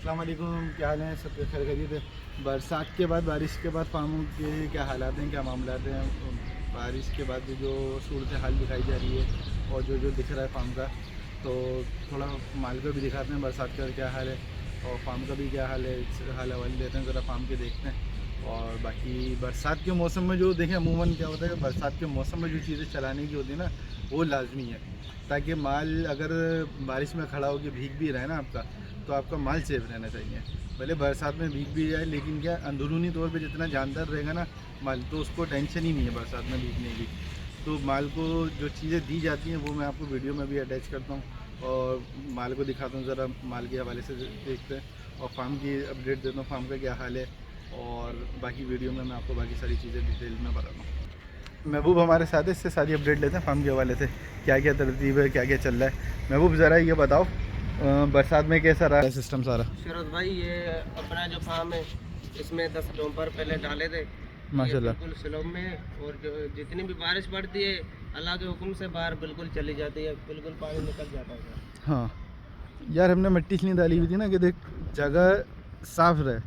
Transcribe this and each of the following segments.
अस्सलाम वालेकुम, क्या हाल है? सब खैर खैरियत है। बरसात के बाद, बारिश के बाद फार्मों के क्या हालात हैं, क्या मामला हैं? बारिश के बाद जो सूरत हाल दिखाई जा रही है और जो दिख रहा है फार्म का, तो थोड़ा माल का भी दिखाते हैं बरसात का क्या हाल है और फार्म का भी क्या हाल है। हाल हवाले लेते हैं, ज़रा फार्म के देखते हैं। और बाकी बरसात के मौसम में जो देखें, अमूमन क्या होता है, बरसात के मौसम में जो चीज़ें चलाने की होती है ना, वो लाजमी है, ताकि माल अगर बारिश में खड़ा होकर भीग भी रहा है ना आपका, तो आपका माल सेफ रहना चाहिए। भले बरसात में भीग भी जाए, लेकिन क्या अंदरूनी तौर पे जितना जानदार रहेगा ना माल, तो उसको टेंशन ही नहीं है बरसात में भीगने की। तो माल को जो चीज़ें दी जाती हैं वो मैं आपको वीडियो में भी अटैच करता हूँ और माल को दिखाता हूँ, ज़रा माल के हवाले से देखते हैं और फार्म की अपडेट देता हूँ, फार्म का क्या हाल है। और बाकी वीडियो में मैं आपको बाकी सारी चीज़ें डिटेल में बताता हूँ। महबूब हमारे साथ है, इससे सारी अपडेट लेते हैं फार्म के हवाले से, क्या क्या तरतीब है, क्या क्या चल रहा है। महबूब ज़रा ये बताओ, बरसात में कैसा रहा है सिस्टम सारा? शरद भाई, ये अपना जो फार्म है इसमें 10 डोंपर पहले डाले थे माशाल्लाह। बिल्कुल स्लोप में, और जो जितनी भी बारिश पड़ती है अल्लाह के हुक्म से बाहर बिल्कुल चली जाती है, बिल्कुल पानी निकल जाता है। हाँ यार, हमने मिट्टी इसलिए डाली हुई थी ना कि देख जगह साफ़ रहे,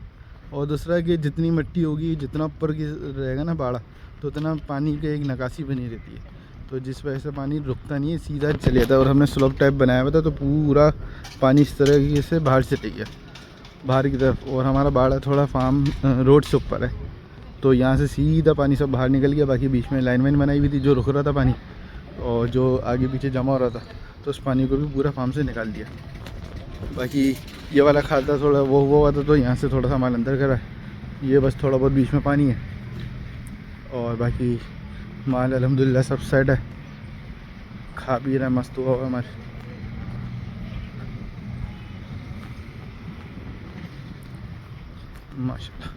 और दूसरा कि जितनी मिट्टी होगी, जितना ऊपर की रहेगा ना बाड़ा, तो उतना पानी की एक निकासी बनी रहती है, तो जिस वजह से पानी रुकता नहीं है, सीधा चले जाता है। और हमने स्लोप टाइप बनाया हुआ था, तो पूरा पानी इस तरह से बाहर चले गया, बाहर की तरफ। और हमारा बाड़ा थोड़ा फार्म रोड से ऊपर है, तो यहाँ से सीधा पानी सब बाहर निकल गया। बाकी बीच में लाइन वाइन बनाई हुई थी, जो रुक रहा था पानी और जो आगे पीछे जमा हो रहा था, तो उस पानी को भी पूरा फार्म से निकाल दिया। बाकी ये वाला खाता थोड़ा वो हुआ था, तो यहाँ से थोड़ा सा माल अंदर करा है, ये बस थोड़ा बहुत बीच में पानी है। और बाकी माल अल्हम्दुलिल्लाह सब सेट है, खा पी रहा है, मस्त हुआ हुआ माल। माशाल्लाह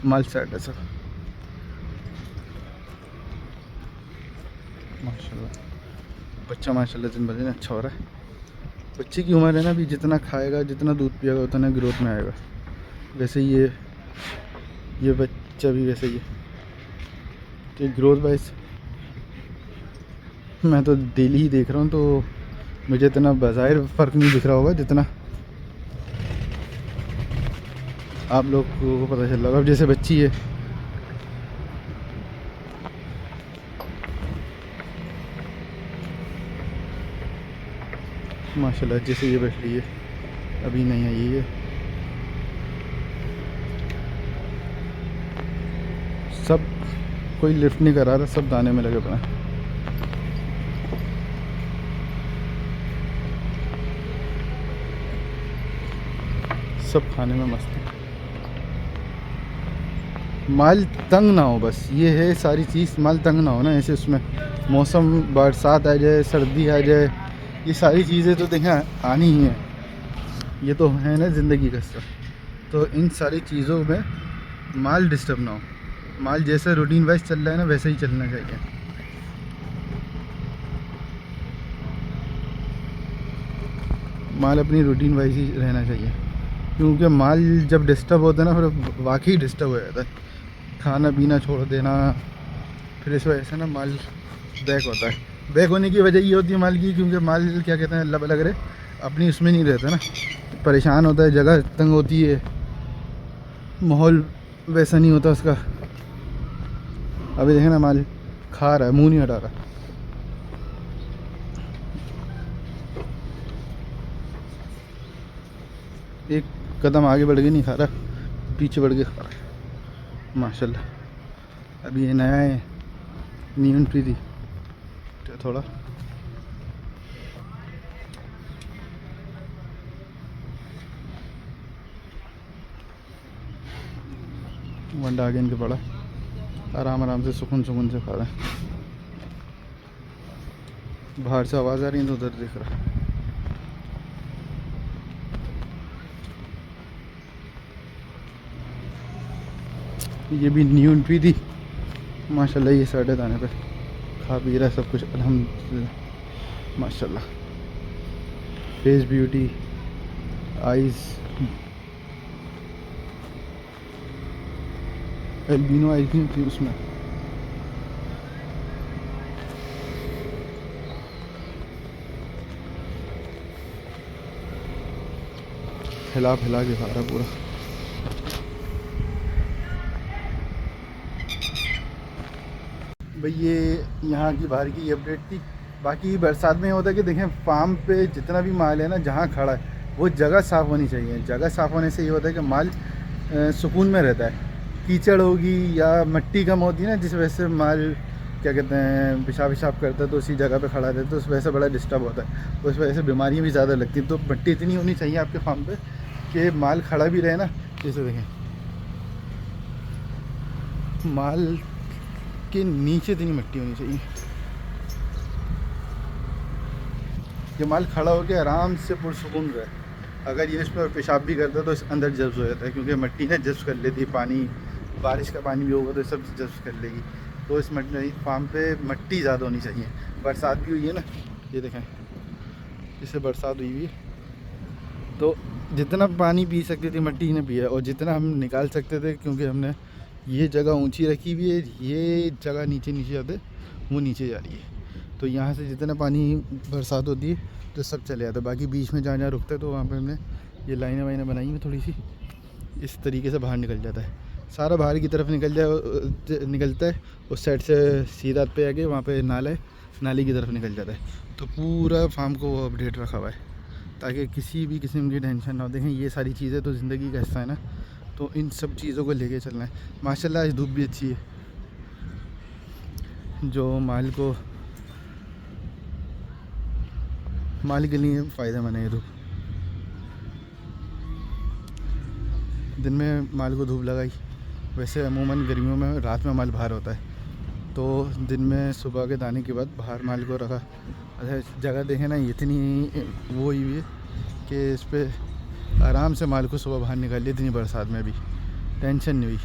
माल सेट है सब, माशाल्लाह। बच्चा माशाल्लाह दिन ब दिन अच्छा हो रहा है। बच्चे की उम्र है ना, अभी जितना खाएगा, जितना दूध पिएगा, उतना ग्रोथ में आएगा। वैसे ये बच्चा भी वैसे ही है, तो ग्रोथ वाइज मैं तो डेली ही देख रहा हूँ, तो मुझे इतना बाज़ाहिर फ़र्क नहीं दिख रहा होगा जितना आप लोग को पता चल रहा होगा। अब जैसे बच्ची है, माशाल्लाह, जैसे ये बैठ रही है, अभी नहीं आई है। सब कोई लिफ्ट नहीं करा रहा, सब दाने में लगे पड़े हैं। सब खाने में मस्त है। माल तंग ना हो, बस ये है सारी चीज़, माल तंग ना हो ना। ऐसे उसमें मौसम बरसात आ जाए, सर्दी आ जाए, ये सारी चीज़ें तो देखें आनी ही है, ये तो है ना ज़िंदगी का सफ़र। तो इन सारी चीज़ों में माल डिस्टर्ब ना हो, माल जैसे रूटीन वाइज चल रहा है ना, वैसे ही चलना चाहिए। माल अपनी रूटीन वाइज ही रहना चाहिए, क्योंकि माल जब डिस्टर्ब होता है ना, फिर वाकई डिस्टर्ब हो जाता है। खाना पीना छोड़ देना, फिर इस वजह से ना माल बैक होता है। बैक होने की वजह ये होती है माल की, क्योंकि माल क्या कहते हैं, अल्लाह लग रहे अपनी उसमें नहीं रहता ना, परेशान होता है, जगह तंग होती है, माहौल वैसा नहीं होता उसका। अभी देखें ना, माल खा रहा है, मुंह नहीं हटा रहा। एक कदम आगे बढ़ के नहीं खा रहा, पीछे बढ़ के खा रहा है माशाल्लाह। अभी ये नया है, न्यू एंट्री थी, तो थोड़ा वंडा आगे इनके पड़ा, आराम आराम से सुकून सुकून से खा रहे हैं। बाहर से आवाज़ आ रही है तो उधर दिख रहा है। ये भी नींद पी थी माशाल्लाह। ये साढ़े दाने पे खा पी रहा है सब कुछ अल्हम्दुलिल्लाह माशाल्लाह। Face beauty, eyes, albino eyes नहीं थी उसमें। हिला फिला के खा रहा पूरा। भाई ये यहाँ की बाहर की अपडेट थी। बाकी बरसात में होता है कि देखें फार्म पे जितना भी माल है ना, जहाँ खड़ा है वो जगह साफ़ होनी चाहिए। जगह साफ़ होने से ये होता है कि माल सुकून में रहता है। कीचड़ होगी या मिट्टी कम होती है ना, जिस वजह से माल क्या कहते हैं पेशाब करता है, तो उसी जगह पे खड़ा रहता है, तो उस वजह से बड़ा डिस्टर्ब होता है। उस वजह से बीमारियाँ भी ज़्यादा लगती हैं। तो मिट्टी इतनी होनी चाहिए आपके फार्म पे कि माल खड़ा भी रहे ना। जैसे देखें माल के नीचे इतनी मिट्टी होनी चाहिए कि माल खड़ा होकर आराम से पुरसुकून रहे। अगर ये इस पर पेशाब भी करता है तो इस अंदर जज्ब हो जाता है, क्योंकि मिट्टी ना जज्ब कर लेती है पानी। बारिश का पानी भी होगा तो सब जज्ब कर लेगी। तो इस फार्म पे मिट्टी ज़्यादा होनी चाहिए। बरसात भी हुई है ना, ये देखें इससे बरसात हुई है तो जितना पानी पी सकती थी मिट्टी ने पिया, और जितना हम निकाल सकते थे, क्योंकि हमने ये जगह ऊंची रखी हुई है, ये जगह नीचे जाते वो नीचे जा रही है। तो यहाँ से जितना पानी बरसात होती है तो सब चले जाता है। बाकी बीच में जहाँ रुकता है तो वहाँ पे हमने ये लाइनें वाइनें बनाई हुई थोड़ी सी, इस तरीके से बाहर निकल जाता है। सारा बाहर की तरफ निकलता है। उस साइड से सीधा पे आके वहाँ पे नाला है, नाली की तरफ निकल जाता है। तो पूरा फार्म को अपडेट रखा हुआ है ताकि किसी भी किस्म की टेंशन ना हो। देखें ये सारी चीज़ें तो ज़िंदगी का हिस्सा है ना, तो इन सब चीज़ों को लेके चलना है। माशाल्लाह आज धूप भी अच्छी है, जो माल के लिए फ़ायदेमंद है। ये धूप दिन में माल को धूप लगाई। वैसे अमूमन गर्मियों में रात में माल बाहर होता है, तो दिन में सुबह के दाने के बाद बाहर माल को रखा। अच्छा जगह देखें ना, इतनी वो हुई है कि इस पर आराम से माल को सुबह बाहर निकाल लिया। इतनी बरसात में भी टेंशन नहीं हुई।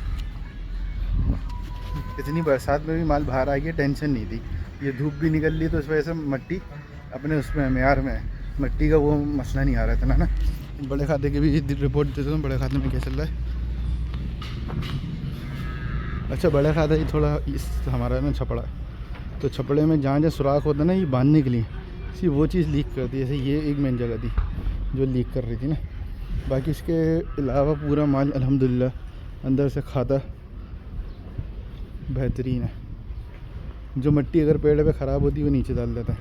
इतनी बरसात में भी माल बाहर आ गया, टेंशन नहीं थी। ये धूप भी निकल ली तो इस वजह से मिट्टी अपने उसमें मेयार में मिट्टी का वो मसला नहीं आ रहा था ना। बड़े खाते की भी रिपोर्ट देता हूँ, बड़े खाते में क्या चल रहा है। अच्छा बड़ा खाता ही थोड़ा इस हमारा ना छपड़ा है, तो छपड़े में जहाँ सुराख होता है ना, ये बांधने के लिए सी वो चीज़ लीक करती है। जैसे ये एक मेन जगह थी जो लीक कर रही थी ना। बाकी इसके अलावा पूरा माल अल्हम्दुलिल्लाह अंदर से खाता बेहतरीन है। जो मिट्टी अगर पेड़ पे ख़राब होती है वो नीचे डाल देता है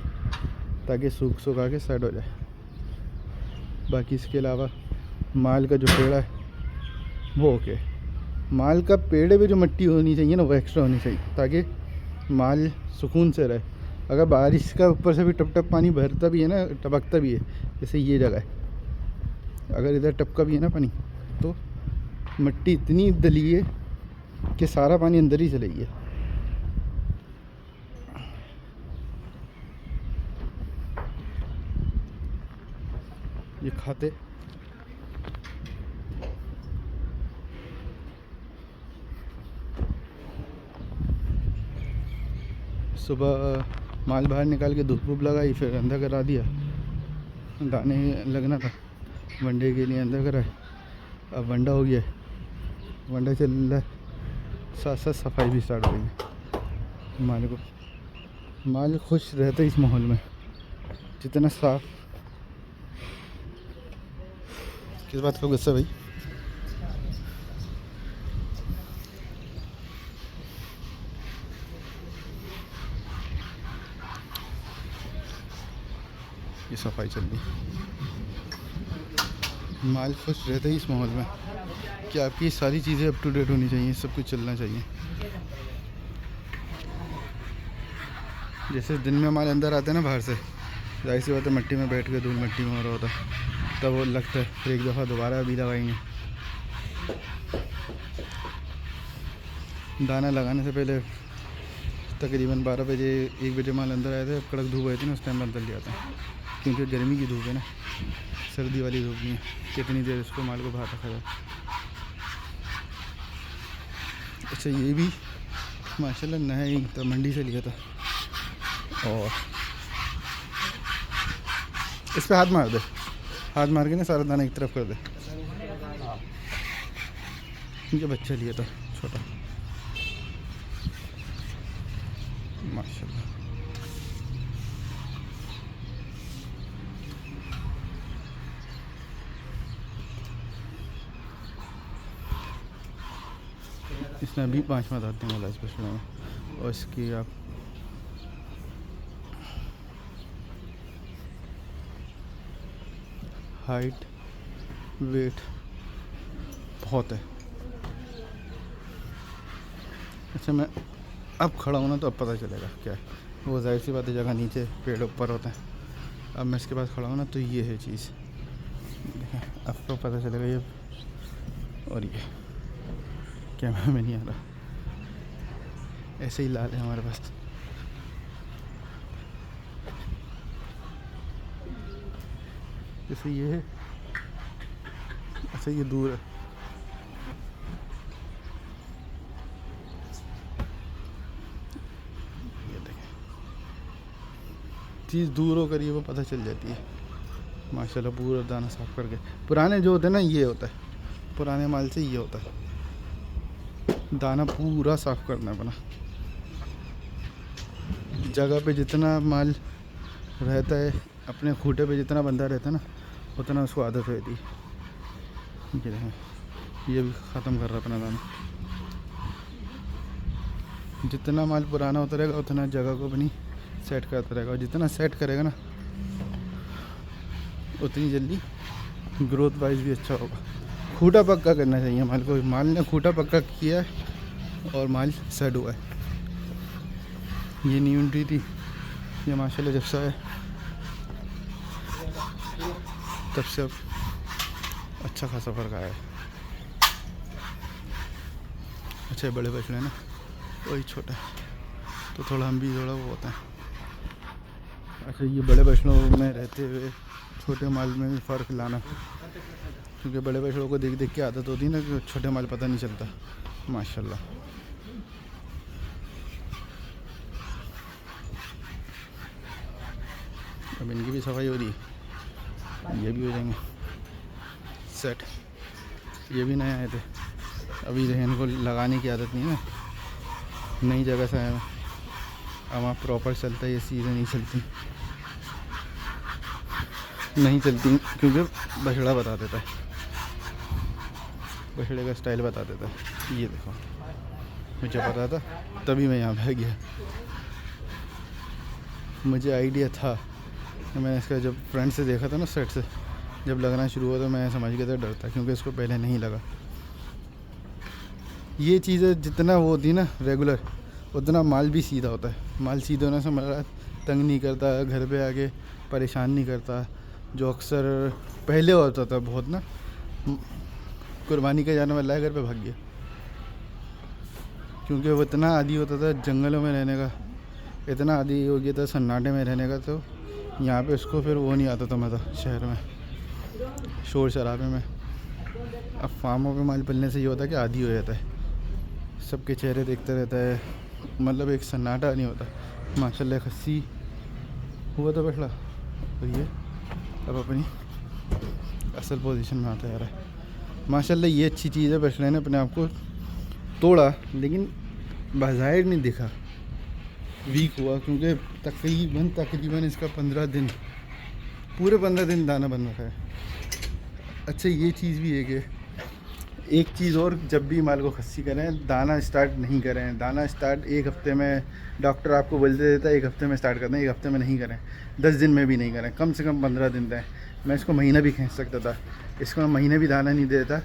ताकि सूखा के सेट हो जाए। बाकी इसके अलावा माल का जो पेड़ है वो ओके। माल का पेड़ पे जो मिट्टी होनी चाहिए ना वो एक्स्ट्रा होनी चाहिए ताकि माल सुकून से रहे। अगर बारिश का ऊपर से भी टप टप पानी भरता भी है ना, टपकता भी है, जैसे ये जगह है, अगर इधर टपका भी है ना पानी, तो मिट्टी इतनी दली है कि सारा पानी अंदर ही चले गया। ये खाते सुबह माल बाहर निकाल के धूप वूप लगाई, फिर अंदर करा दिया। दाने लगना था वनडे के लिए, अंदर कराए। अब वंडा हो गया, वंडा चल रहा है, साथ साथ सफाई भी स्टार्ट हो गई है। माल खुश रहता है इस माहौल में, जितना साफ। किस बात का गुस्सा भाई? ये सफाई चल रही, माल खुश रहता है इस माहौल में कि आपकी सारी चीज़ें अप टू डेट होनी चाहिए, सब कुछ चलना चाहिए। जैसे दिन में माल अंदर आता है ना बाहर से, जाहिर सी बात है मिट्टी में बैठ के धूल मिट्टी में हो रहा होता है, तब वो लगता है। फिर एक दफ़ा दोबारा भी लगाएंगे। दाना लगाने से पहले तकरीबन 12 बजे 1 बजे माल अंदर आया था। कड़क धूप आई थी ना, उस टाइम बंदर लिया था, क्योंकि गर्मी की धूप है ना, सर्दी वाली धूप नहीं है। कितनी देर इसको माल को बाहर रखा जाए। अच्छा अच्छा ये भी माशाल्लाह नया ही था, मंडी से लिया था। और इस पे हाथ मार दे, हाथ मार के ना सारा दाना एक तरफ कर दे। ये बच्चा लिया था छोटा माशाल्लाह। इसने अभी 5वां दांत वाला इस बछड़े में। और इसकी आप हाइट वेट बहुत है। अच्छा मैं अब खड़ा हूँ ना तो अब पता चलेगा क्या है। वो जाहिर सी बात है जगह नीचे पेड़ ऊपर होते हैं। अब मैं इसके पास खड़ा हूँ ना तो ये है चीज़, देखें अब तो पता चलेगा ये। और ये कैमरा में नहीं आ रहा, ऐसे ही लाल है हमारे पास। जैसे ये है, अच्छा ये दूर है। ये देखें चीज़ दूर होकर ये वो पता चल जाती है माशाल्लाह। पूरा दाना साफ करके, पुराने जो होते हैं ना ये होता है, पुराने माल से ये होता है, दाना पूरा साफ करना है अपना। जगह पे जितना माल रहता है, अपने खूटे पे जितना बंदा रहता है ना, उतना उसको आदत रहती है। ये देखें ये भी ख़त्म कर रहा अपना दाना। जितना माल पुराना होता रहेगा उतना जगह को अपनी सेट करता रहेगा, और जितना सेट करेगा ना उतनी जल्दी ग्रोथ वाइज भी अच्छा होगा। खूटा पक्का करना चाहिए माल को। माल ने खूटा पक्का किया है और माल सेट हुआ है। ये न्यू एंट्री थी, ये माशाल्लाह जब से है तब से अब अच्छा खासा फ़र्क आया है। अच्छा बड़े बछड़े ना, वही छोटा है तो थोड़ा हम भी थोड़ा वो होता है। अच्छा ये बड़े बछड़ों में रहते हुए छोटे माल में भी फ़र्क लाना, क्योंकि बड़े बछड़ों को देख देख के आदत होती है ना कि छोटे माल पता नहीं चलता माशाल्लाह। अब इनकी भी सफाई हो रही है, ये भी हो जाएंगे सेट। ये भी नए आए थे, अभी इनको लगाने की आदत नहीं है ना, नई जगह से आया मैं। अब वहाँ प्रॉपर चलता है, ये चीज़ें नहीं चलती क्योंकि बछड़ा बता देता है, बछड़े का स्टाइल बता देता है। ये देखो मुझे पता था तभी मैं यहाँ पे गया, मुझे आइडिया था। मैंने इसका जब फ्रंट से देखा था ना, सेट से जब लगना शुरू हुआ तो मैं समझ गया था डरता, क्योंकि इसको पहले नहीं लगा। ये चीज़ें जितना वो होती ना रेगुलर, उतना माल भी सीधा होता है। माल सीधे होने से मेरा तंग नहीं करता, घर पे आके परेशान नहीं करता, जो अक्सर पहले होता था बहुत ना। कुर्बानी का जानवर लाया घर पे भाग गया, क्योंकि वो इतना आदी होता था जंगलों में रहने का, इतना आदी हो गया था सन्नाटे में रहने का। तो यहाँ पे उसको फिर वो नहीं आता था मज़ा शहर में शोर शराबे में। अब फार्मों पे माल पलने से ये होता है कि आदी हो जाता है, सबके चेहरे देखते रहता है, मतलब एक सन्नाटा नहीं होता। माशाल्लाह खस्सी हुआ तो बछड़ा, और ये अब अपनी असल पोजीशन में आता जा रहा है माशाल्लाह। ये अच्छी चीज़ है, बछड़े ने अपने आप को तोड़ा, लेकिन बाज़ाहिर नहीं दिखा वीक हुआ, क्योंकि तकरीबन इसका 15 दिन, पूरे 15 दिन दाना बन रखा है। अच्छा ये चीज़ भी है कि एक चीज़ और, जब भी माल को खस्सी करें दाना स्टार्ट नहीं करें। दाना स्टार्ट एक हफ़्ते में डॉक्टर आपको बोल देता है, एक हफ़्ते में स्टार्ट करना है, एक हफ़्ते में नहीं करें, 10 दिन में भी नहीं करें, कम से कम 15 दिन दें। मैं इसको महीना भी खींच सकता था, इसको मैं महीने भी दाना नहीं देता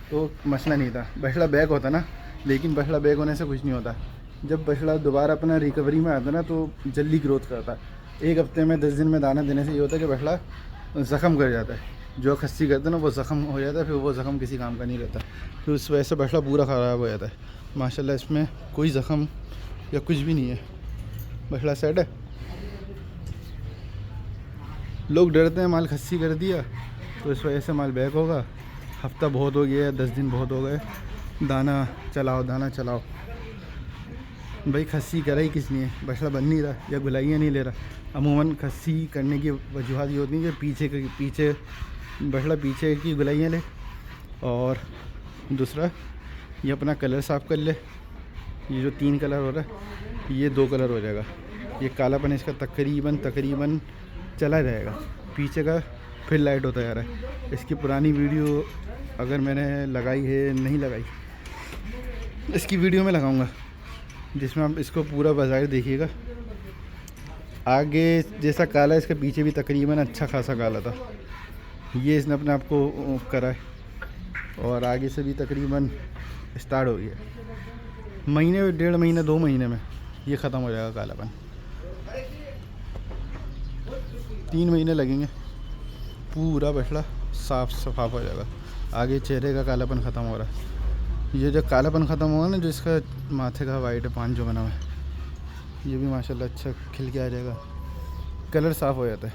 तो मसला नहीं था। बछड़ा बैग होता ना, लेकिन बछड़ा बैग होने से कुछ नहीं होता। जब बछड़ा दोबारा अपना रिकवरी में आता ना तो जल्दी ग्रोथ करता है। एक हफ़्ते में 10 दिन में दाना देने से ये होता है कि बछड़ा ज़ख़म कर जाता है, जो खस्सी करते हैं ना वो ज़ख़म हो जाता है, फिर वो ज़ख़म किसी काम का नहीं रहता, फिर उस वजह से बछड़ा पूरा ख़राब हो जाता है। माशाल्लाह इसमें कोई ज़ख़म या कुछ भी नहीं है, बछड़ा सेट है। लोग डरते हैं माल खस्सी कर दिया तो इस वजह से माल बैक होगा, हफ्ता बहुत हो गया, 10 दिन बहुत हो गए, दाना चलाओ दाना चलाओ। भाई खस्सी करा ही किस लिए, बछड़ा बन नहीं रहा या गुलाइयाँ नहीं ले रहा। अमूमन खस्सी करने की वजूहत ये होती है कि पीछे बछड़ा पीछे की गुलाइयाँ ले, और दूसरा ये अपना कलर साफ़ कर ले। ये जो 3 कलर हो रहा है ये 2 कलर हो जाएगा। ये कालापन इसका तकरीबन चला जाएगा, पीछे का फिर लाइट होता जा रहा है। इसकी पुरानी वीडियो अगर मैंने लगाई है, नहीं लगाई, इसकी वीडियो में लगाऊंगा जिसमें आप इसको पूरा बाज़ार देखिएगा। आगे जैसा काला इसका पीछे भी तकरीबन अच्छा खासा काला था। ये इसने अपने आप को करा है और आगे से भी तकरीबन स्टार्ट हो गया। महीने 1.5 महीने 2 महीने में ये ख़त्म हो जाएगा कालापन। 3 महीने लगेंगे, पूरा बछड़ा साफ शफाफ हो जाएगा। आगे चेहरे का कालापन ख़त्म हो रहा है। ये जो कालापन ख़त्म होगा ना, जो इसका माथे का वाइट पान जो बना हुआ है, ये भी माशाल्लाह अच्छा खिल के आ जाएगा। कलर साफ़ हो जाता है।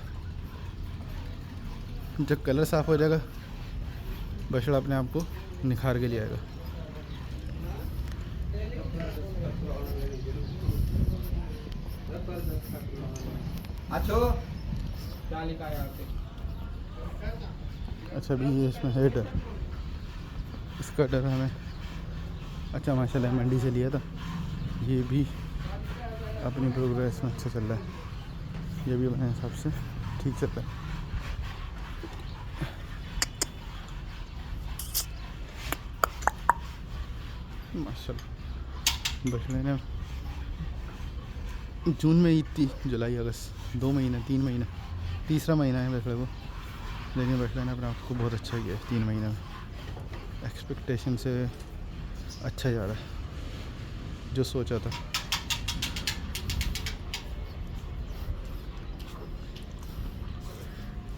जब कलर साफ़ हो जाएगा बछड़ा अपने आप को निखार के लिए आएगा। अच्छा भी ये इसमें है डर, इसका डर हमें अच्छा माशाल्लाह मंडी से लिया था। ये भी अपनी प्रोग्रेस में अच्छा चल रहा है। ये भी अपने हिसाब से ठीक चल रहा है। माशाल्लाह बछड़े ने जून में ईद थी, जुलाई अगस्त 2 महीने 3 महीने, तीसरा महीना है बछड़े को, लेकिन बछड़े ने अपने आप को बहुत अच्छा किया है 3 महीने में। एक्सपेक्टेशन से अच्छा जा रहा है जो सोचा था।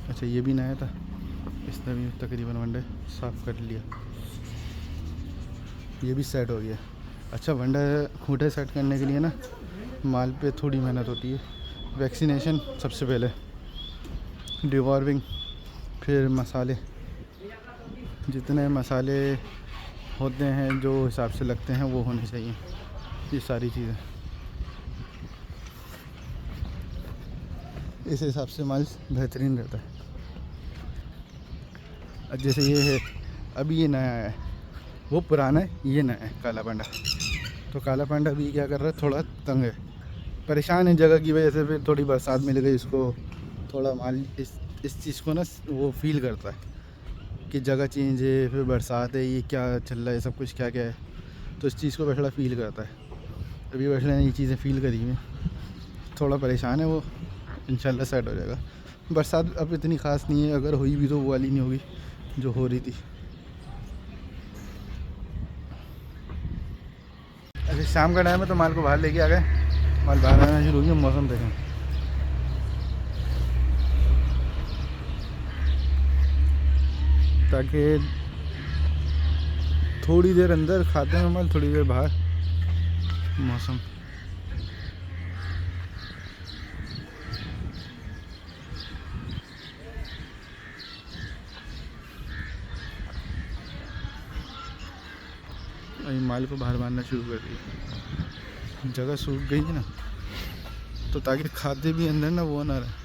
अच्छा ये भी नया था, इसने भी तकरीबन वनडे साफ़ कर लिया। ये भी सेट हो गया। अच्छा वनडे खूंटे सेट करने के लिए ना माल पे थोड़ी मेहनत होती है। वैक्सीनेशन सबसे पहले, डिवॉर्मिंग, फिर मसाले, जितने मसाले होते हैं जो हिसाब से लगते हैं वो होने चाहिए। ये सारी चीज़ें इस हिसाब से माल बेहतरीन रहता है। अब जैसे ये है, अभी ये नया आया है, वो पुराना है, ये नया है काला पांडा। तो काला पांडा भी क्या कर रहा है, थोड़ा तंग है, परेशान है जगह की वजह से। फिर थोड़ी बरसात मिल गई इसको, थोड़ा माल इस चीज़ को ना वो फील करता है कि जगह चेंज है, फिर बरसात है, ये क्या चल रहा है, सब कुछ क्या क्या है, तो इस चीज़ को बछड़ा फील करता है। अभी बछड़े ने ये चीज़ें फील करी हैं, थोड़ा परेशान है वो। इंशाल्लाह सेट हो जाएगा। बरसात अब इतनी ख़ास नहीं है, अगर हुई भी तो वो वाली नहीं होगी जो हो रही थी। अच्छा शाम का टाइम है तो माल को बाहर लेके आ गए, माल बाहर आना शुरू हो गया। मौसम देखें, ताकि थोड़ी देर अंदर खाते हैं माल, थोड़ी देर बाहर। मौसम अभी माल को बाहर मारना शुरू कर दी। जगह सूख गई है ना, तो ताकि खाते भी अंदर ना वो ना रहे।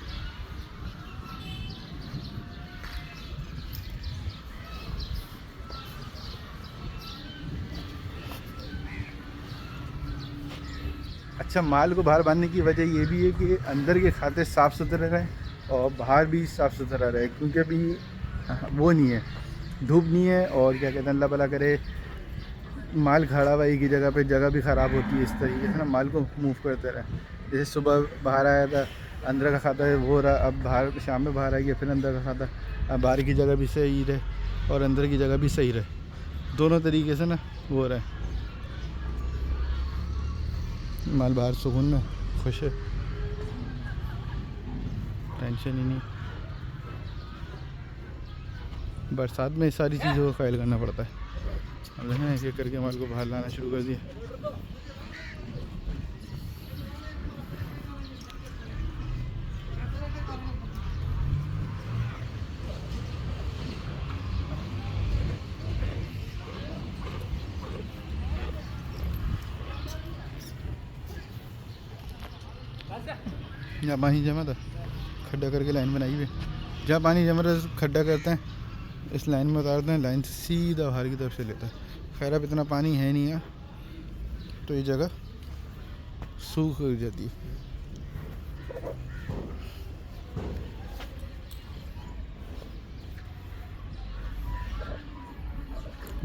अच्छा माल को बाहर बांधने की वजह ये भी है कि अंदर के खाते साफ़ सुथरे रहें और बाहर भी साफ़ सुथरा रहे, क्योंकि अभी वो नहीं है, धूप नहीं है, और क्या कहते हैं अल्लाह भला करे माल खड़ा हुआ एक ही जगह पे, जगह भी ख़राब होती है। इस तरीके से ना माल को मूव करते रहे। जैसे सुबह बाहर आया था, अंदर का खाता है वो रहा, अब बाहर शाम में बाहर आ गया, फिर अंदर का खाता, अब बाहर की जगह भी सही रहे और अंदर की जगह भी सही रहे, दोनों तरीके से ना वो रहे। माल बाहर सुकून में खुश है, टेंशन ही नहीं। बरसात में इस सारी चीज़ों का ख्याल करना पड़ता है। अब देखें एक एक करके माल को बाहर लाना शुरू कर दिया। यहाँ पानी जमा था, खड्डा करके लाइन बनाई हुई है। जहाँ पानी जमा रहा है खड्डा करते हैं, इस लाइन में उतारते हैं, लाइन से सीधा बाहर की तरफ से लेता है। खैर अब इतना पानी है नहीं है तो ये जगह सूख जाती है।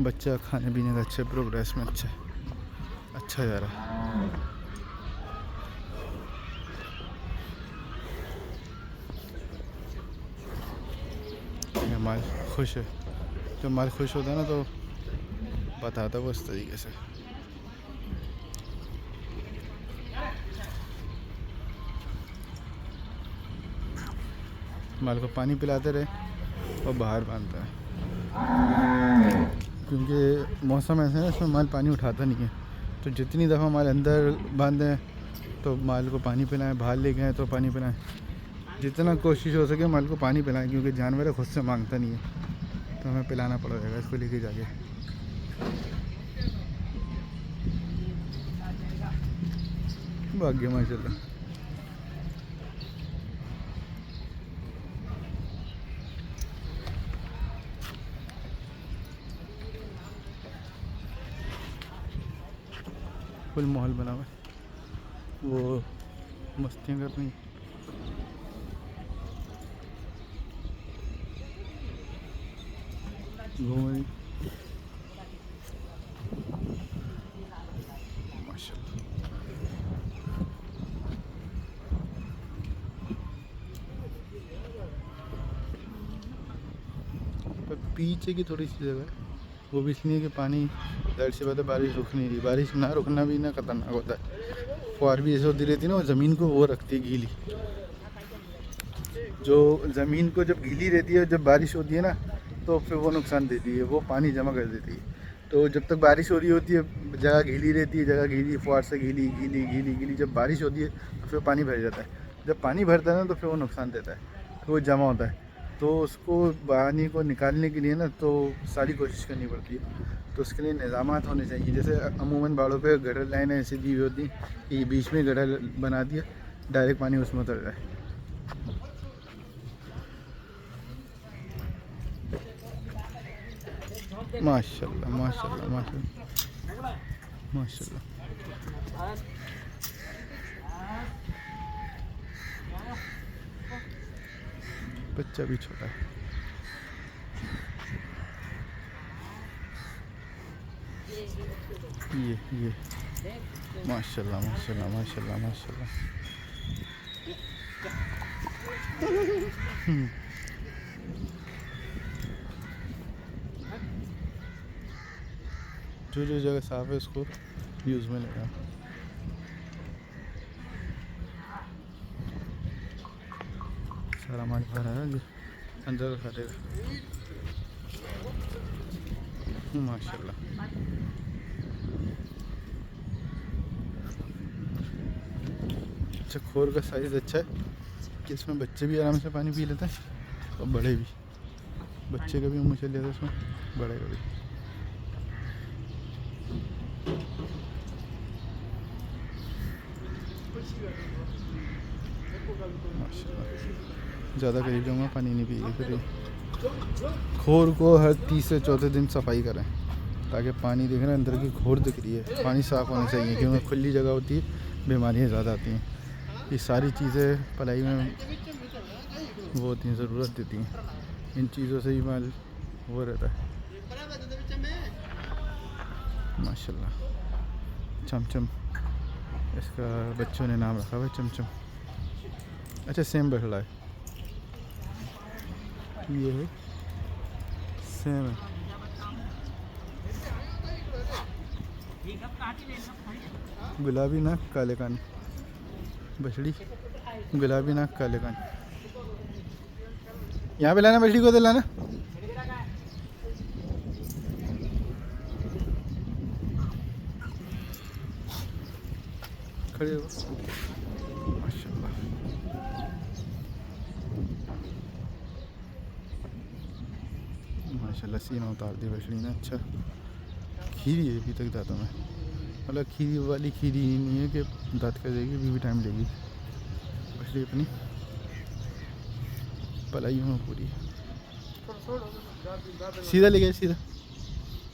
बच्चा खाने पीने का अच्छे प्रोग्रेस में अच्छा जा रहा है। माल खुश है, जब माल खुश होता है ना तो बताता है वो इस तरीके से। माल को पानी पिलाते रहे और बाहर बांधता है, क्योंकि मौसम ऐसा है इसमें माल पानी उठाता नहीं है। तो जितनी दफ़ा माल अंदर बांधें तो माल को पानी पिलाएं, बाहर ले गए तो पानी पिलाएं, जितना कोशिश हो सके माल को पानी पिलाएं, क्योंकि जानवर खुद से मांगता नहीं है तो हमें पिलाना पड़ेगा इसको लेके जाके। भाग्य माशाल्लाह। फुल माहौल बना हुआ है, वो मस्तियाँ कर रही हैं। घूम रही माशाल्लाह। पर पीछे की थोड़ी सी जगह है, वो भी इसलिए कि पानी ज़ाहिर सी बात है बारिश रुक नहीं रही। बारिश ना रुकना भी ना खतरनाक होता है। फुहार भी ऐसे होती रहती है ना, वो ज़मीन को वो रखती है गीली। जो ज़मीन को जब गीली रहती है, जब बारिश होती है ना तो फिर वो नुकसान देती है, वो पानी जमा कर देती है। तो जब तक बारिश हो रही होती है जगह गीली रहती है, जगह गीली, फुहार से गीली गीली गीली गीली। जब बारिश होती है तो फिर पानी भर जाता है। जब पानी भरता है ना तो फिर वो नुकसान देता है, तो वो जमा होता है। तो उसको पानी को निकालने के लिए ना तो सारी कोशिश करनी पड़ती है। तो उसके लिए निज़ामात होने चाहिए। जैसे अमूमन बाड़ों पे गटर लाइनें ऐसी दी हुई होती कि ये बीच में गटर बना दिया, डायरेक्ट पानी उसमें उतर जाए। माशाल्लाह माशाल्लाह माशाल्लाह माशाल्लाह। बच्चा भी छोटा है। ये माशाल्लाह माशाल्लाह माशाल्लाह माशाल्लाह। जो जो जगह साफ है उसको यूज़ में लेगा। सारा माल भरा है, अंदर रखा देगा। माशाल्लाह। अच्छा, खोर का साइज़ अच्छा है कि इसमें बच्चे भी आराम से पानी पी लेते हैं और बड़े भी। बच्चे का भी मुँह चल जाता है इसमें, बड़े का भी। ज़्यादा करीब जाऊँगा पानी नहीं पिएगी फिर। खोर को हर तीसरे चौथे दिन सफाई करें ताकि पानी देख रहे हैं अंदर की खोर दिख रही है। पानी साफ़ होना चाहिए, क्योंकि खुली जगह होती है, बीमारियाँ ज़्यादा आती हैं। ये सारी चीज़ें पलाई में वो होती हैं, ज़रूरत देती हैं। इन चीज़ों से ही माल वो रहता है। माशाल्लाह। चमचम इसका बच्चों ने नाम रखा हुआ है, चमचम। अच्छा, सेम बछड़ा है ये है, सेम है। गुलाबी नाक काले कान, बछड़ी गुलाबी नाक काले कान। यहाँ पे लाना बछड़ी को, तो लाना। खड़े हो। माशाल्लाह। माशाल्लाह सीना उतार दी बछड़ी ने। अच्छा, खीरी है अभी तक दांतों में, मतलब खीरी वाली खीरी नहीं है कि दांत कर जाएगी, अभी भी टाइम लेगी। रही अपनी पलाइयों में पूरी। सीधा ले गए, सीधा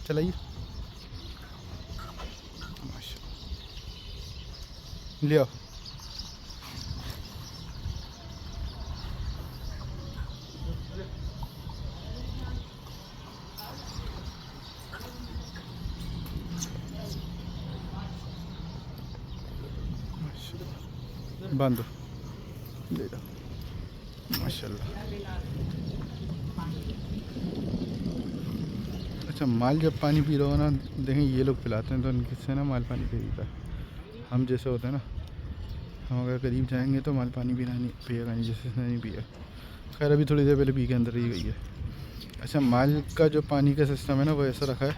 चलाइए। माशाल्लाह, ले आओ। बांधो, ले जाओ। माशाल्लाह। अच्छा, माल जब पानी पी रहा हो ना, देखें ये लोग पिलाते हैं तो उनके से ना माल पानी पी पीता है। हम जैसे होते हैं ना, हम अगर करीब जाएंगे तो माल पानी पीना नहीं पिएगा नहीं, जैसे इसने नहीं पिया। खैर अभी थोड़ी देर पहले पी के अंदर ही गई है। अच्छा, माल का जो पानी का सिस्टम है ना वो ऐसा रखा है,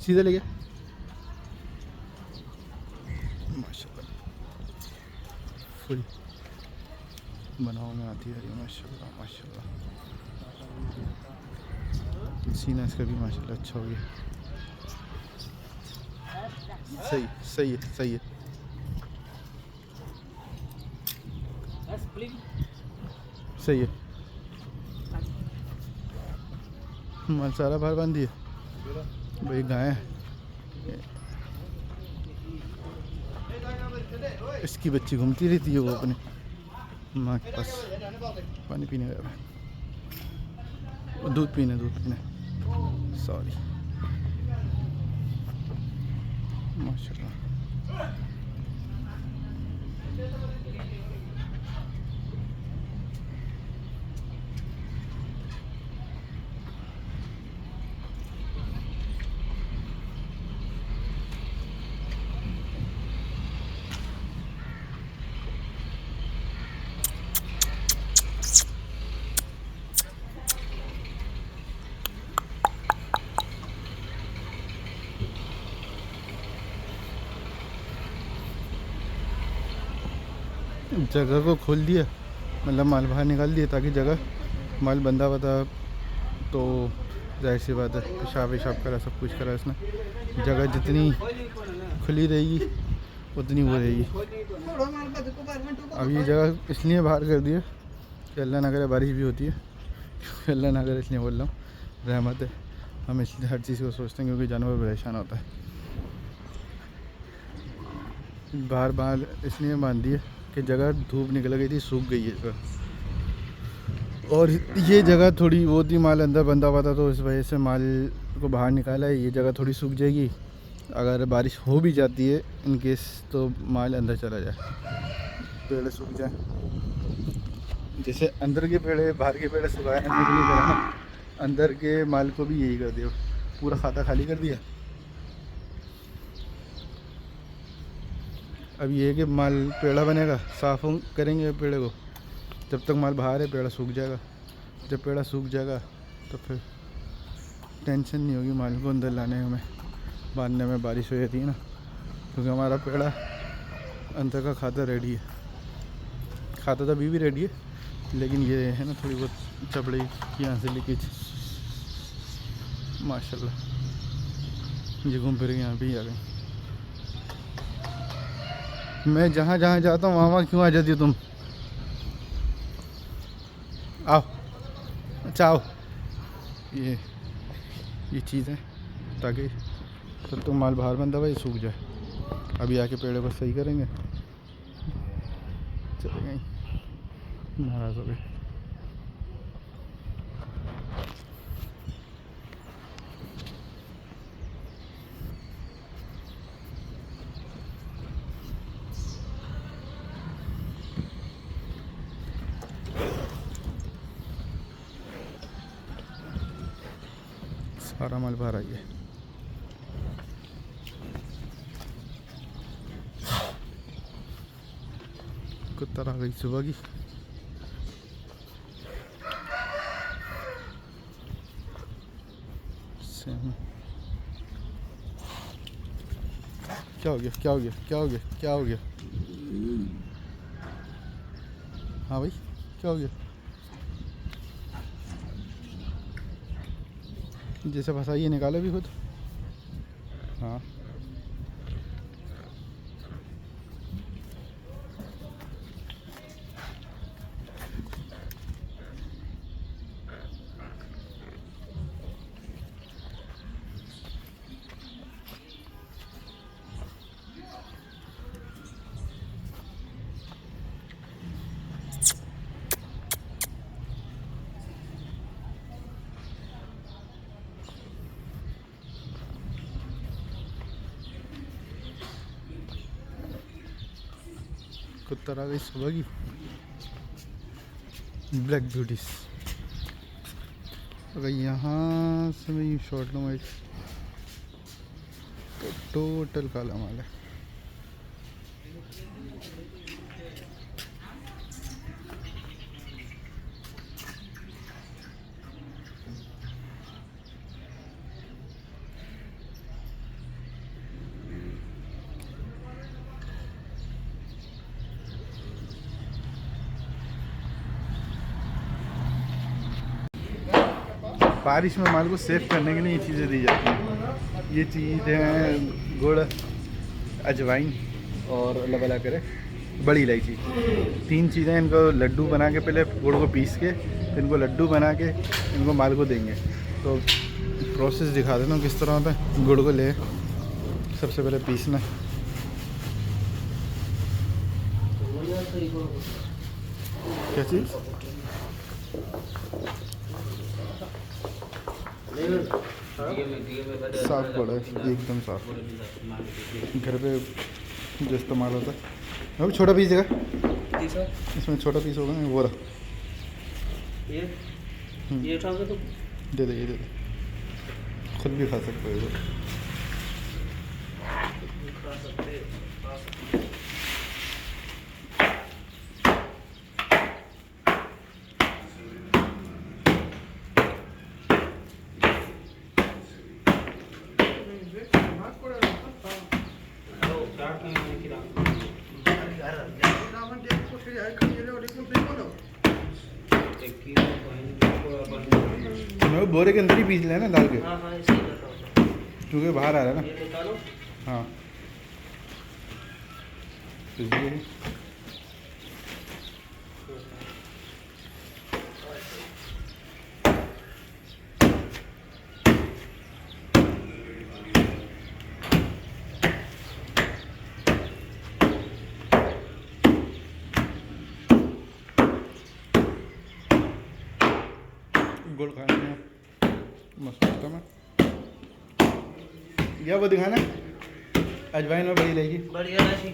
सीधे ले गया। माशाल्लाह, फुल बनाओ में आती है। माशाल्लाह माशाल्लाह, सीना इसका भी माशाल्लाह अच्छा हो गया। सही सही है, सही है। सही है। माल सारा बाहर बांध दिए भाई। गाय है, इसकी बच्ची घूमती रहती है, वो अपने माँ के पास पानी पीने गया है, दूध पीने सॉरी। माशाल्लाह, जगह को खोल दिया, मतलब माल बाहर निकाल दिया ताकि जगह माल बंदा बता तो जाहिर सी बात है पेशाब वेशाब करा, सब कुछ करा इसने। जगह जितनी खुली रहेगी उतनी वो रहेगी। अब ये जगह इसलिए बाहर कर दिया कि अल्लाह ना करे बारिश भी होती है, अल्लाह ना करे इसलिए बोल रहा हूँ, रहमत है। हम इसलिए हर चीज़ को सोचते हैं क्योंकि जानवर परेशान होता है। बाहर इसलिए बांध दिए कि जगह धूप निकल गई थी, सूख गई है जगह, और ये जगह थोड़ी वो थी, माल अंदर बंधा हुआ था तो इस वजह से माल को बाहर निकाला है। ये जगह थोड़ी सूख जाएगी, अगर बारिश हो भी जाती है इन केस तो माल अंदर चला जाए, पेड़ सूख जाए। जैसे अंदर के पेड़ बाहर के पेड़ सुखाए ना, अंदर के माल को भी यही कर दिया, पूरा खाता खाली कर दिया। अब ये है कि माल पेड़ा बनेगा, साफ़ करेंगे पेड़े को, जब तक माल बाहर है पेड़ा सूख जाएगा। जब पेड़ा सूख जाएगा तो फिर टेंशन नहीं होगी माल को अंदर लाने में, बांधने में। बारिश हो जाती है ना, क्योंकि हमारा पेड़ा अंदर का खाता रेडी है, खाता तो अभी भी रेडी है, लेकिन ये है ना थोड़ी बहुत चपड़े की यहाँ से लीकेज। माशाल्लाह, ये घूम फिर यहाँ पे ही आ गई। मैं जहाँ जहाँ जाता हूँ वहाँ क्यों आ जाती हो तुम? आओ, अच्छा आओ। ये चीज़ है ताकि तब तक माल बाहर बंदा हुआ ये सूख जाए। अभी आके पेड़े को सही करेंगे, चले गए, नाराज़ हो गए। सारा माल बाहर आई है। कुत्ता आ गई सुबह की। क्या हो गया, क्या हो गया, क्या हो गया, क्या हो गया? हाँ भाई, क्या हो गया? जैसे फंसाइए निकालो भी खुद। हाँ कुत्ता आ गई सुबह की ब्लैक ब्यूटीज। अगर यहाँ से मैं शॉर्ट लूँ तो टोटल काला माल है। बारिश में माल को सेव करने के लिए ये चीज़ें दी जाती हैं। ये चीज़ें हैं गुड़, अजवाइन और अल्लाह भला करे बड़ी इलायची। 3 चीज़ें इनको लड्डू बना के पहले गुड़ को पीस के इनको लड्डू बना के इनको माल को देंगे। तो प्रोसेस दिखा देता हूँ किस तरह होता है। गुड़ को ले सबसे पहले पीसना, क्या चीज़ साफ गुड़ है एकदम साफ, घर पे जो इस्तेमाल होता है। अब छोटा पीस देगा इसमें, छोटा पीस होगा ना वो रहा। ये उठा के तो दे दे, ये दे दे, खुद भी खा सकते हो। मैं बोरे के अंदर ही पीस लेना डाल के, क्योंकि बाहर आ रहा है ना। हाँ तो ये गुड़ खाने में मस्त में या वो दिखाना अजवाइन में बड़ी रहेगी। बढ़िया राशि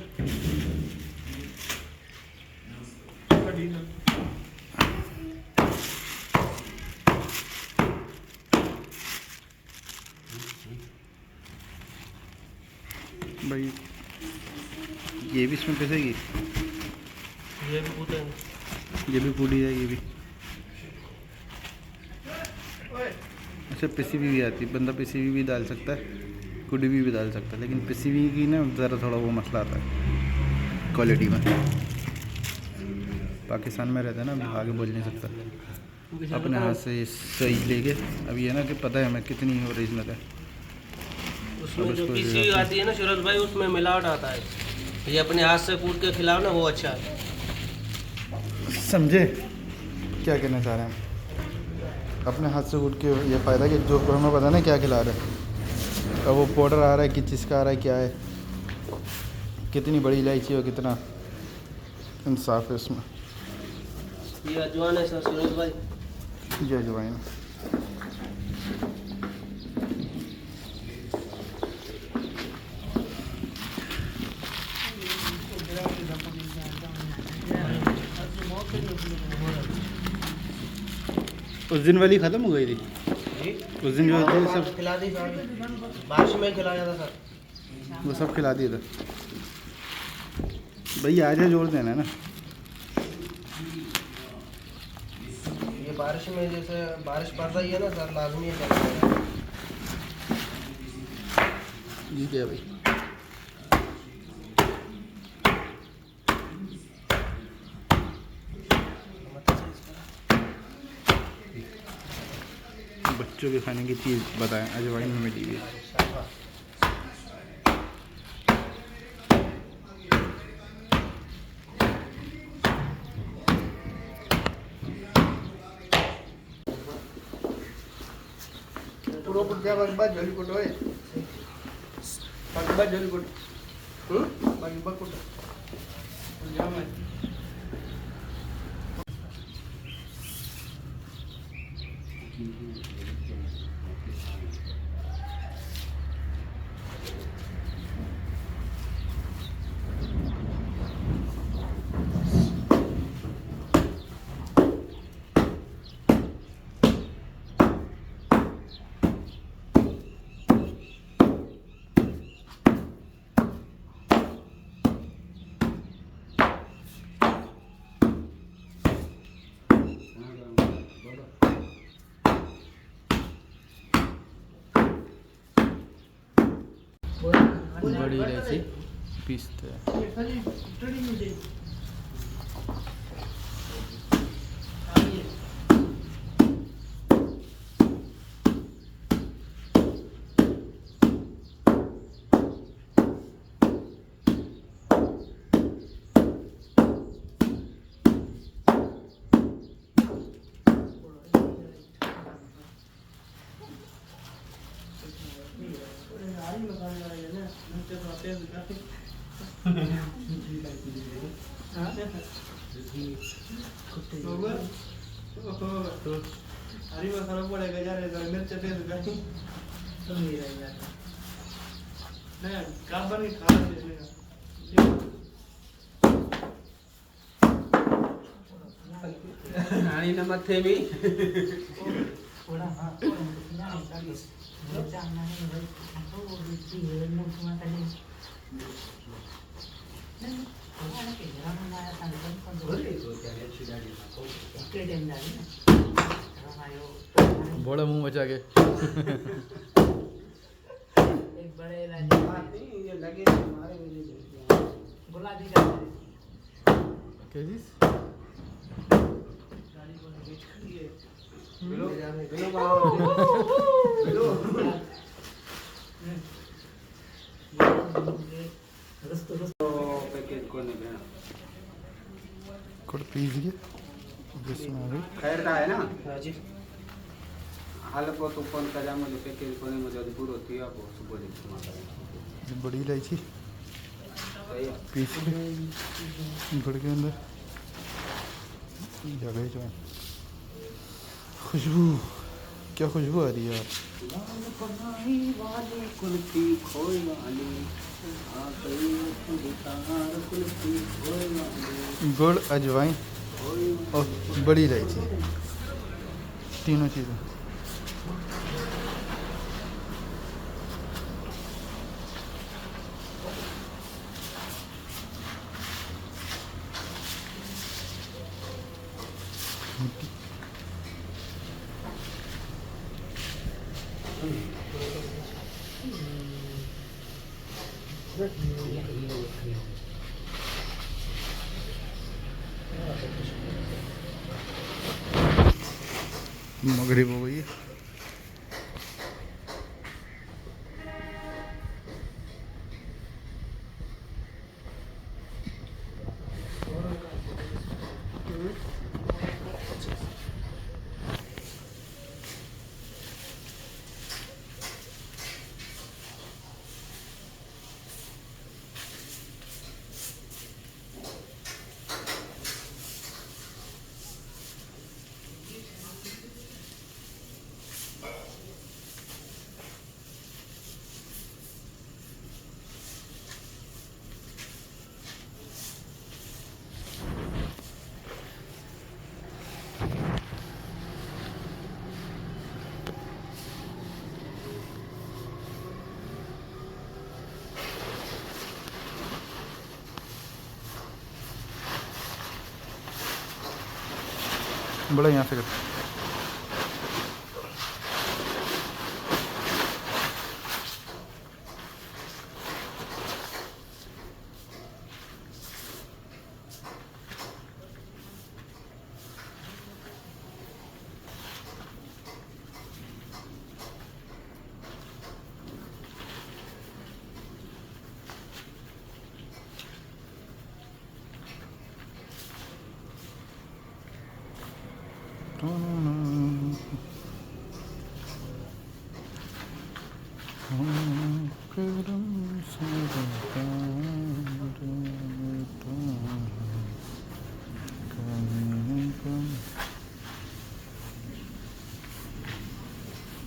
भाई ये भी इसमें पिसेगी, ये भी कूटेंगे, ये भी कूटी जाएगी। ये भी अच्छा पिसी भी आती है, बंदा पिसी भी डाल सकता है, कुड़ी भी डाल सकता है, लेकिन पिसी हुई की ना ज़रा थोड़ा वो मसला आता है क्वालिटी में। पाकिस्तान में रहता है ना, आगे बोल नहीं सकता। अपने हाथ से सही लेके अब ये ना कि पता है हमें कितनी ओरिजिनल है। उसमें जो पीसी हुई आती है ना सूरज भाई, उसमें मिलावट आता है। ये अपने हाथ से कूट के खिलाओ ना, वो अच्छा है। समझे क्या कहना चाह रहे हैं हम? अपने हाथ से कूट के ये फ़ायदा कि जो हमें पता ना क्या खिला रहे हैं। अब वो पाउडर आ रहा है, किस चीज़ का आ रहा है, क्या है, कितनी बड़ी इलायची हो, कितना इंसाफ है इसमें। ये अजवाइन है सर सूरज भाई, ये अजवाइन उस दिन वाली ख़त्म हो गई थी। उस दिन जो थे सब खिला दी, बारिश में खिलाया था सर, वो सब खिला दिया था। भैया आज जोड़ देना है ना। ये बारिश में जैसे बारिश पड़ रही है ना सर, लाजमी है। जी क्या भाई, बच्चों के खाने की चीज़ बताएं, अजवाइन में मिली हुई है। પૂરો પૂરતા બાજુ જોલી કોટો હોય બાજુ જોલી કોટો બાજુ કોટો જામ बड़ी इलायची पीसते हैं। हरी मसाला पड़ेगा यार मिर्च तेज नहीं नहीं काबर के खा रानी ने मथे भी थोड़ा हां ना सर्विस जाना है भाई तो वो भी है मुंह में तले नहीं खाना के जरा बनाया था लेकिन कौन बोले तो क्या है छिड़ाड़ी को के टाइम डाली ना आयो बड़ा मुंह बचा के एक बड़े राजा नहीं ये लगे हमारे मुझे गुलाबी का कैसी गाड़ी को वेट करिए बिलो रस्तो पैकेज को नहीं लेना कुछ पीस के जिसमें अभी खैर का है ना हाँ जी हाल को तो फोन करा मुझे पैकेज को नहीं मुझे पूरा थी आप सुबह देखो बड़ी इलायची सही है पीस के गुड़ के अंदर जगह जो है खुशबू क्या खुशबू आ रही है यार लाल कढ़ाई वाली कुल्फी खोए वाली आ गई दिखार कुल्फी खोए वाली गुड़ अजवाइन खोए और बड़ी इलायची तीनों चीज़ें मगरिब हो गई है। बड़ा यहाँ से कर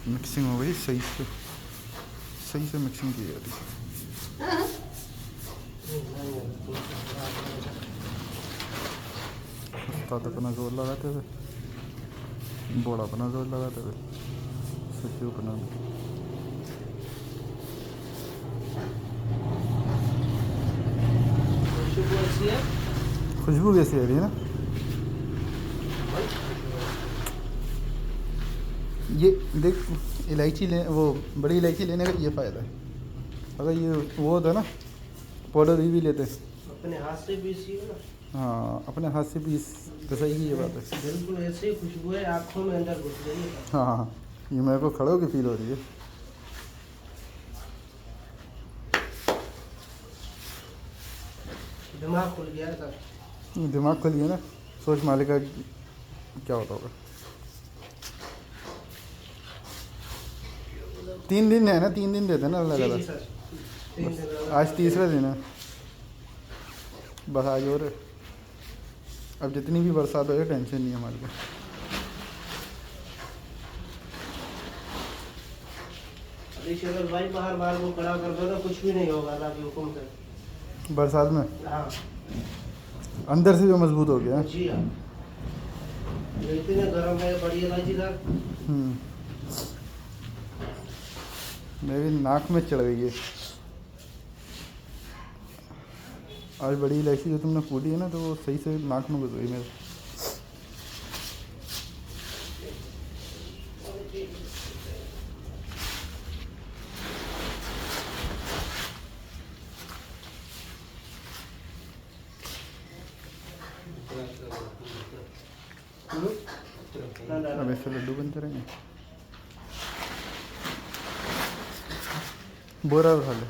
मिक्सिंग हो गई सही से मिक्सिंग की जा रही। उस्ताद अपना जोर लगाते हुए, बड़ा अपना जोर लगाते हुए, सच्चू अपना। खुशबू कैसी आ रही है ना। ये देख, इलायची ले, वो बड़ी इलायची लेने का ये फ़ायदा है। अगर ये वो होता ना पाउडर भी लेते, अपने हाथ से पीसी हो ना। हाँ अपने हाथ से पीस तो सही की ये बात है। बिल्कुल ऐसे ही खुशबू है, आँखों में अंदर घुस गई है। हाँ ये मेरे को खड़े होकर फील हो रही है। दिमाग खुल गया है सर। दिमाग खोलिए ना, सोच मालिक का क्या होता होगा। 3 दिन है ना, 3 दिन देते हैं ना जी लगातार। जी सर, 3 दिन लगा। आज तीसरा दिन है, बस आज और है। अब जितनी भी बरसात हो टेंशन नहीं है हमारे को। अभी शरद भाई बाहर बाहर को खड़ा कर दो ना, कुछ भी नहीं होगा अल्लाह के हुक्म से। बरसात में हाँ अंदर से जो मजबूत हो गया। जी हाँ, इतने गर्म है बड़ी इलायची सर। मेरी नाक में चढ़ गई है आज। बड़ी इलायची जो तुमने कूटी है ना, तो वो सही से नाक में घुस गई मेरे। अब ऐसे लड्डू बनते रहेंगे। बोरा उठा ले।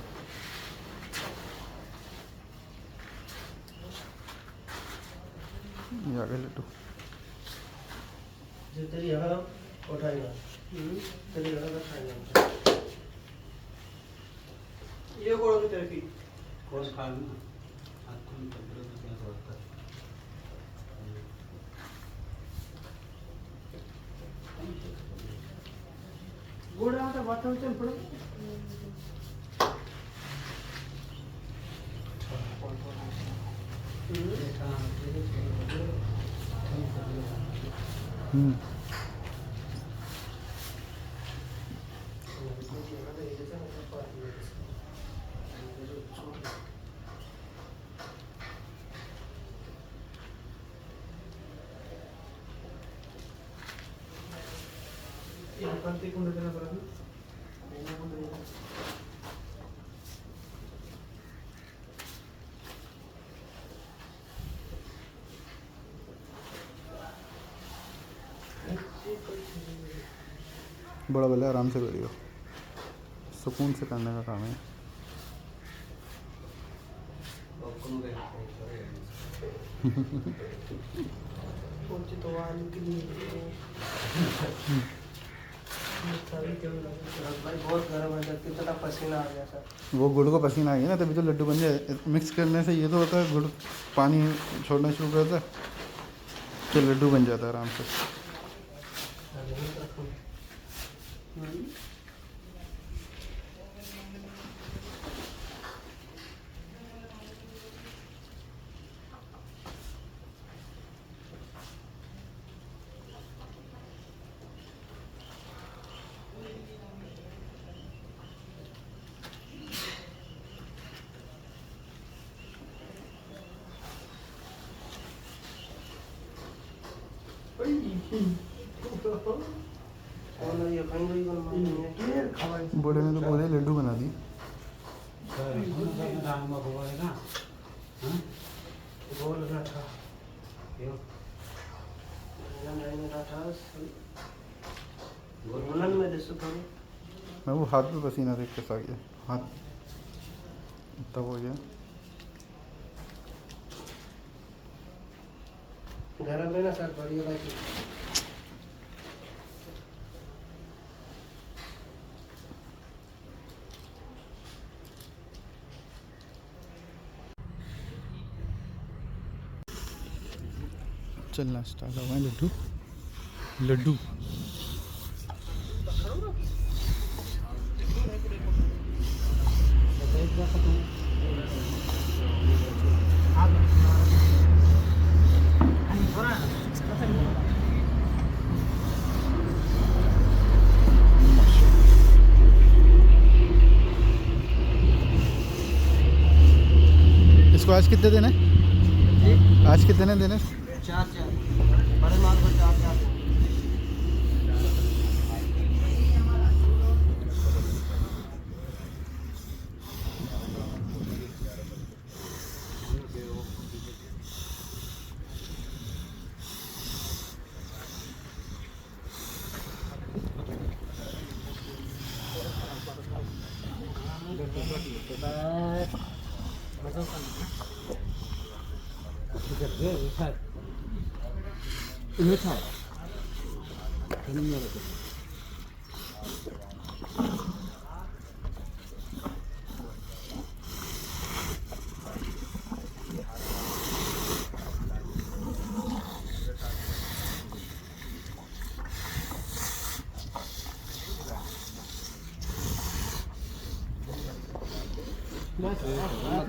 ये आ गए लड्डू। जो तेरी यहाँ उठाएगा, तेरी यहाँ उठाएगा। ये कोड़ा की तरफ ही कौन खा लूँ हाथ को निकल रहा है क्या होता है। गोड़ा आता बात हम चल पड़ो। बड़ा भले आराम से करियो, सुकून से करने का काम है। भाई बहुत गर्म है सर, कितना पसीना आ गया सर। वो गुड़ को पसीना आ गया ना, तभी तो लड्डू बन जाए। मिक्स करने से ये तो होता है, गुड़ पानी छोड़ना शुरू करता है तो लड्डू बन जाता है आराम से। ये कहीं गई बड़े ने तो पूरे लड्डू बना दी। बोल रहा था में जैसे थोड़ी मैं वो हाथ में पसीना देख के सा गया, हाथ तब हो गया। गरम है ना सर, बढ़िया लगी। चलना स्टार्ट हो गए लड्डू लड्डू। इसको आज कितने देने? आज कितने देने? 4 बड़े माल को 4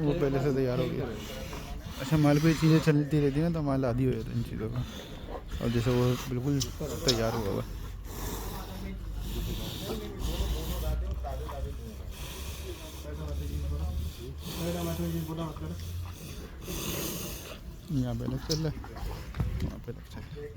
वो पहले से तैयार हो गया। अच्छा, माल पे चीज़ें चलती रहती हैं ना, तो माल आदी हो जाता है इन चीज़ों का। और जैसे वो बिल्कुल तैयार हुआ हुआ। यहाँ पे अलग चल रहा है, वहाँ पे अलग चल रहा है।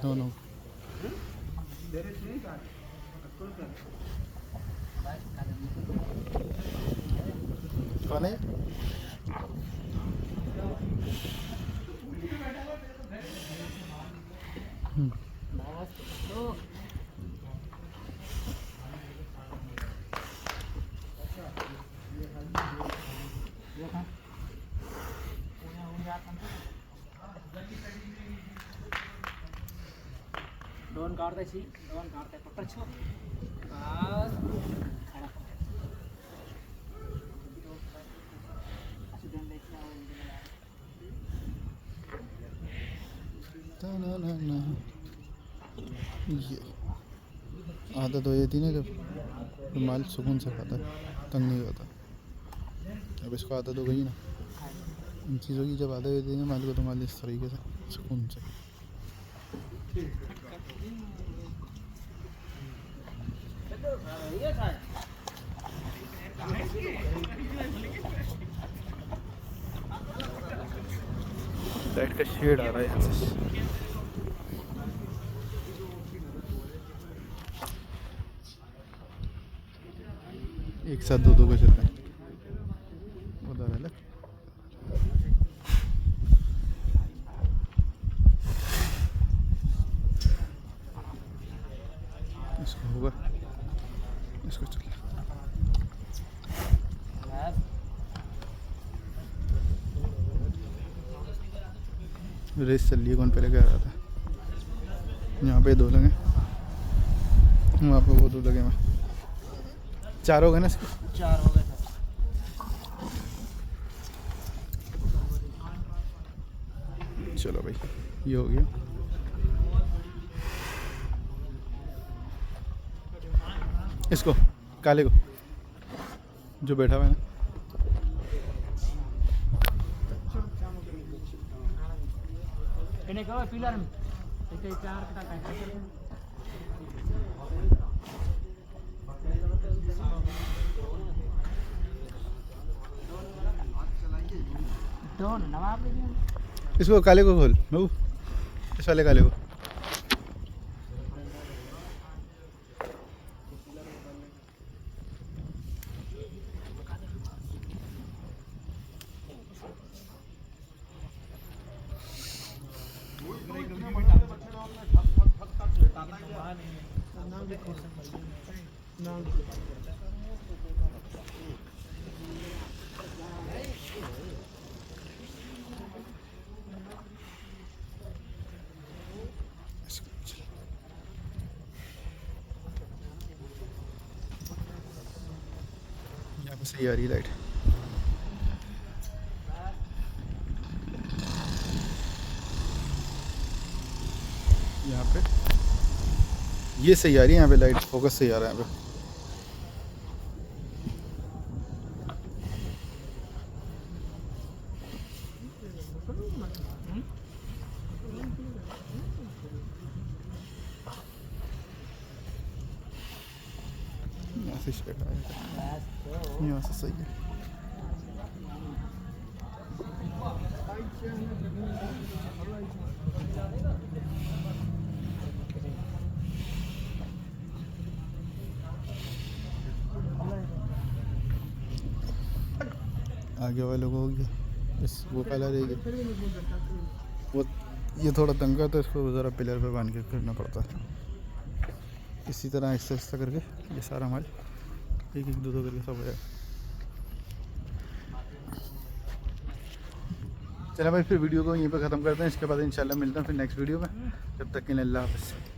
दोनों कौन है? दोन काढताय शी, दोन काढताय पटकन छो. ये आदत हो जाती ना, जब माल सुकून से खाता है, तंग नहीं होता। अब इसको आदत हो गई ना इन चीज़ों की, जब आदत होती है ना माल को, तो माल इस तरीके से सुकून से। लाइट का शेड आ रहा है यहाँ से। एक साथ दो को चल रहा है उधर अलग। इसको होगा, इसको चल रेस चल रही है, कौन पहले कह रहा था। यहाँ पे 2 लगे, वहाँ पे वो 2 लगे हैं। 4 हो गए ना इसके? 4 हो गए। चलो भाई, ये हो गया। इसको काले को जो बैठा हुआ है ना, इन्हें कहो पिलर में इसे 4 का काट दोन नवाब इसको काले को खोल बाबू, इस वाले काले को। सही आ रही है लाइट। यहाँ पे ये सही आ रही है, यहाँ पे लाइट फोकस सही आ रहा है यहाँ पे। यहाँ से स्ट्रेट आएगा, यहाँ से सही है। आगे वाले को हो गया, इस वो काला रहेगी, वो ये थोड़ा तंगा तो इसको ज़रा पिलर पे बांध के करना पड़ता है। इसी तरह ऐसा ऐसा करके ये सारा माल एक एक दो दो करके सब हो जाए। चलो भाई फिर वीडियो को यहीं पे ख़त्म करते हैं, इसके बाद इंशाल्लाह मिलते हैं फिर नेक्स्ट वीडियो में। तब तक के लिए अल्लाह हाफ़िज़।